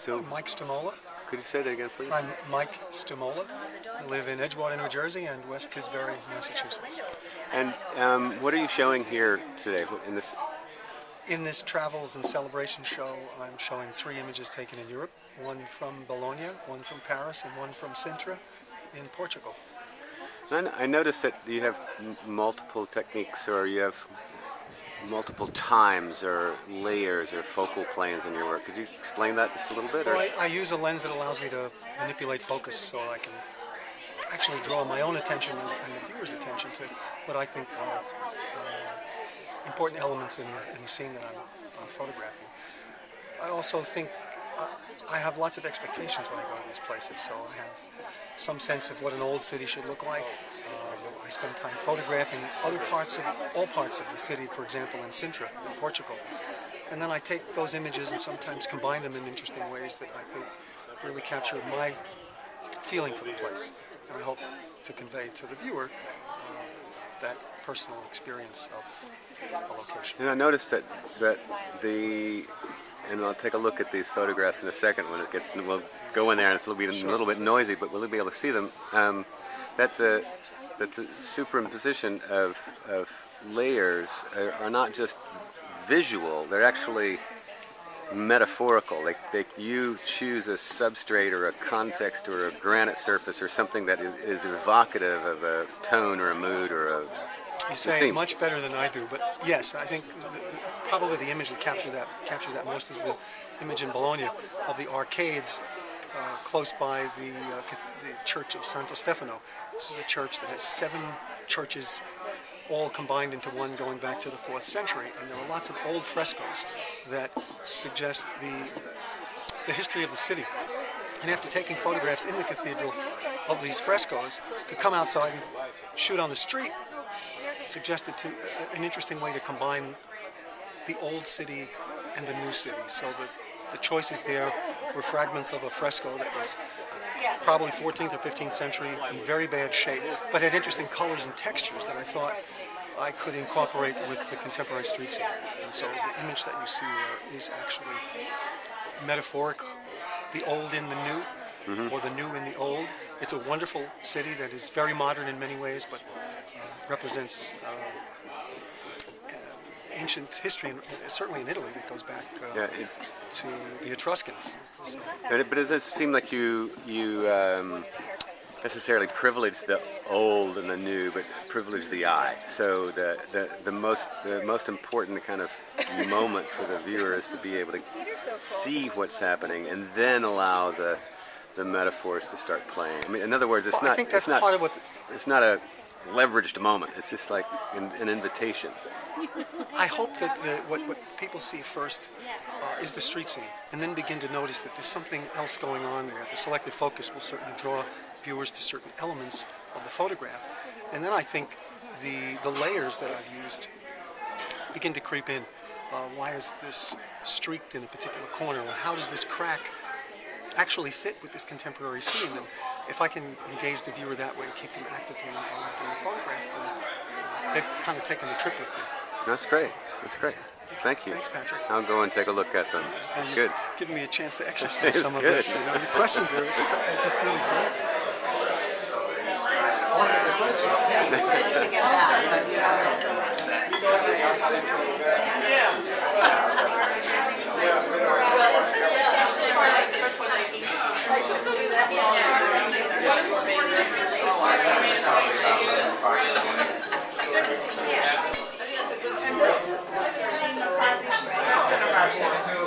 So, I'm Mike Stimola. could you say that again, please? I'm Mike Stimola. I live in Edgewater, New Jersey, and West Tisbury, Massachusetts. And what are you showing here today in this? In this travels and celebration show, I'm showing 3 images taken in Europe, one from Bologna, one from Paris, and one from Sintra in Portugal. And I noticed that you have multiple techniques, or you have multiple times, or layers, or focal planes in your work. Could you explain that just a little bit? Or? Well, I use a lens that allows me to manipulate focus, so I can actually draw my own attention and the viewer's attention to what I think are important elements in the scene that I'm photographing. I also think I have lots of expectations when I go to these places, so I have some sense of what an old city should look like. I spend time photographing all parts of the city, for example, in Sintra, in Portugal. And then I take those images and sometimes combine them in interesting ways that I think really capture my feeling for the place. And I hope to convey to the viewer that personal experience of a location. And I noticed that and I'll take a look at these photographs in a second when it gets, we'll go in there and it's a little bit noisy, but we'll be able to see them. That the superimposition of layers are not just visual, they're actually metaphorical. Like you choose a substrate or a context or a granite surface or something that is evocative of a tone or a mood or a... You say it much better than I do, but yes, I think probably the image that captures that most is the image in Bologna of the arcades close by the church of Santo Stefano. This is a church that has 7 churches all combined into one going back to the 4th century, and there are lots of old frescoes that suggest the history of the city. And after taking photographs in the cathedral of these frescoes, to come outside and shoot on the street suggested an interesting way to combine the old city and the new city. So the choices there were fragments of a fresco that was probably 14th or 15th century in very bad shape, but had interesting colors and textures that I thought I could incorporate with the contemporary street scene. And so the image that you see there is actually metaphoric, the old in the new, or the new in the old. It's a wonderful city that is very modern in many ways, but represents ancient history, and certainly in Italy, that goes back to the Etruscans. So. But does it seem like you necessarily privilege the old and the new, but privilege the eye? So the most important kind of moment for the viewer is to be able to see what's happening, and then allow the metaphors to start playing. I mean, in other words, it's not. I think that's part of what. It's not a leveraged moment. It's just like an invitation. I hope that what people see first is the street scene, and then begin to notice that there's something else going on there. The selective focus will certainly draw viewers to certain elements of the photograph, and then I think the layers that I've used begin to creep in. Why is this streaked in a particular corner? Well, how does this crack actually fit with this contemporary scene? And if I can engage the viewer that way, keep them actively involved in the photograph, then they've kind of taken the trip with me. That's great. That's great. Thank you. Thanks, Patrick. I'll go and take a look at them. That's good. Giving me a chance to exercise some of this. You know, your questions are just really great. And this is